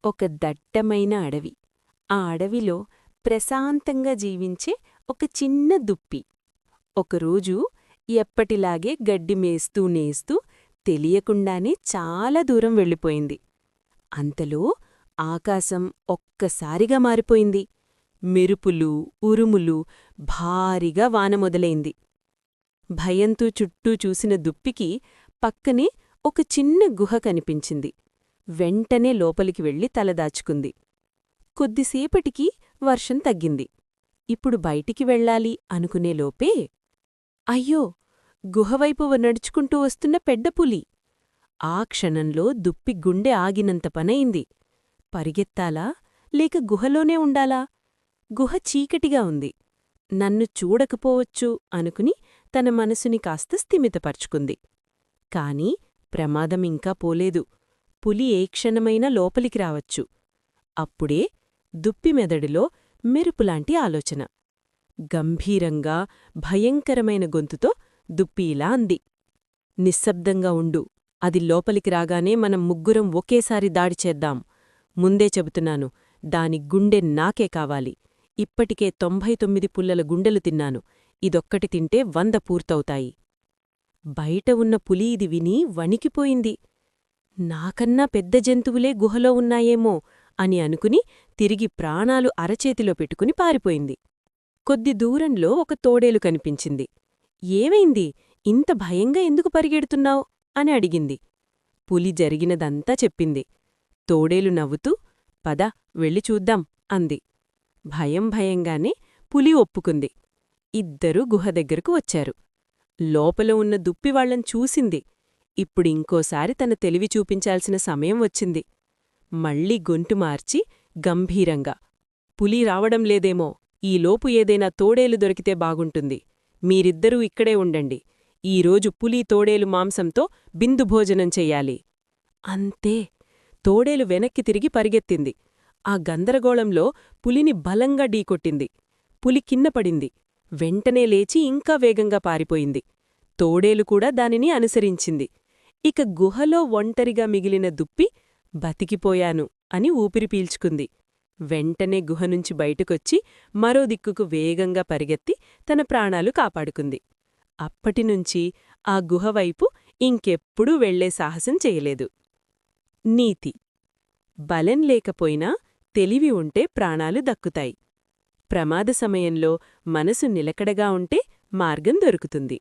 ఒక దట్టమైన అడవి. ఆ అడవిలో ప్రశాంతంగా జీవించే ఒక చిన్న దుప్పి. ఒకరోజు ఎప్పటిలాగే గడ్డి మేస్తూ నేస్తూ తెలియకుండానే చాలా దూరం వెళ్ళిపోయింది. అంతలో ఆకాశం ఒక్కసారిగా మారిపోయింది. మెరుపులు, ఉరుములు, భారీగా వాన మొదలైంది. భయంతో చుట్టూ చూసిన దుప్పికి పక్కనే ఒక చిన్న గుహ కనిపించింది. వెంటనే లోపలికి వెళ్ళి తలదాచుకుంది. కొద్దిసేపటికి వర్షం తగ్గింది. ఇప్పుడు బయటికి వెళ్ళాలి అనుకునేలోపే అయ్యో! గుహవైపు నడుచుకుంటూ వస్తున్న పెద్దపులి. ఆ క్షణంలో దుప్పి గుండె ఆగినంత పనయింది. పరిగెత్తాలా లేక గుహలోనే ఉండాలా? గుహ చీకటిగా ఉంది. నన్ను చూడకపోవచ్చు అనుకుని తన మనసుని కాస్త స్థిమితపర్చుకుంది. కాని ప్రమాదమింకా పోలేదు. పులి ఏ క్షణమైనా లోపలికి రావచ్చు. అప్పుడే దుప్పి మెదడులో మెరుపులాంటి ఆలోచన. గంభీరంగా భయంకరమైన గొంతుతో దుప్పి ఇలా అంది. నిశ్శబ్దంగా ఉండు. అది లోపలికి రాగానే మనం ముగ్గురం ఒకేసారి దాడి చేద్దాం. ముందే చెబుతున్నాను, దాని గుండె నాకే కావాలి. ఇప్పటికే 99 పుల్లల గుండెలు తిన్నాను. ఇదొక్కటి తింటే 100 పూర్తవుతాయి. బయట ఉన్న పులి ఇది విని వణికిపోయింది. నాకన్నా పెద్ద జంతువులే గుహలో ఉన్నాయేమో అని అనుకుని తిరిగి ప్రాణాలు అరచేతిలో పెట్టుకుని పారిపోయింది. కొద్ది దూరంలో ఒక తోడేలు కనిపించింది. ఏమైంది? ఇంత భయంగా ఎందుకు పరిగెడుతున్నావ్? అని అడిగింది. పులి జరిగినదంతా చెప్పింది. తోడేలు నవ్వుతూ పద వెళ్ళి చూద్దాం అంది. భయంగానే పులి ఒప్పుకుంది. ఇద్దరూ గుహ దగ్గరకు వచ్చారు. లోపల ఉన్న దుప్పివాళ్లం చూసింది. ఇప్పుడింకోసారి తన తెలివి చూపించాల్సిన సమయం వచ్చింది. మళ్ళీ గొంతు మార్చి గంభీరంగా పులి రావడం లేదేమో, ఈలోపు ఏదైనా తోడేలు దొరికితే బాగుంటుంది. మీరిద్దరూ ఇక్కడే ఉండండి. ఈరోజు పులి తోడేలు మాంసంతో బిందుభోజనం చెయ్యాలి. అంతే. తోడేలు వెనక్కి తిరిగి పరిగెత్తింది. ఆ గందరగోళంలో పులిని బలంగా ఢీకొట్టింది. పులి కిన్నపడింది. వెంటనే లేచి ఇంకా వేగంగా పారిపోయింది. తోడేలు కూడా దానిని అనుసరించింది. ఇక గుహలో ఒంటరిగా మిగిలిన దుప్పి బతికిపోయాను అని ఊపిరి పీల్చుకుంది. వెంటనే గుహనుంచి బయటకొచ్చి మరో దిక్కుకు వేగంగా పరిగెత్తి తన ప్రాణాలు కాపాడుకుంది. అప్పటినుంచి ఆ గుహవైపు ఇంకెప్పుడూ వెళ్లే సాహసం చేయలేదు. నీతి: బలం లేకపోయినా తెలివి ఉంటే ప్రాణాలు దక్కుతాయి. ప్రమాద సమయంలో మనసు నిలకడగా ఉంటే మార్గం దొరుకుతుంది.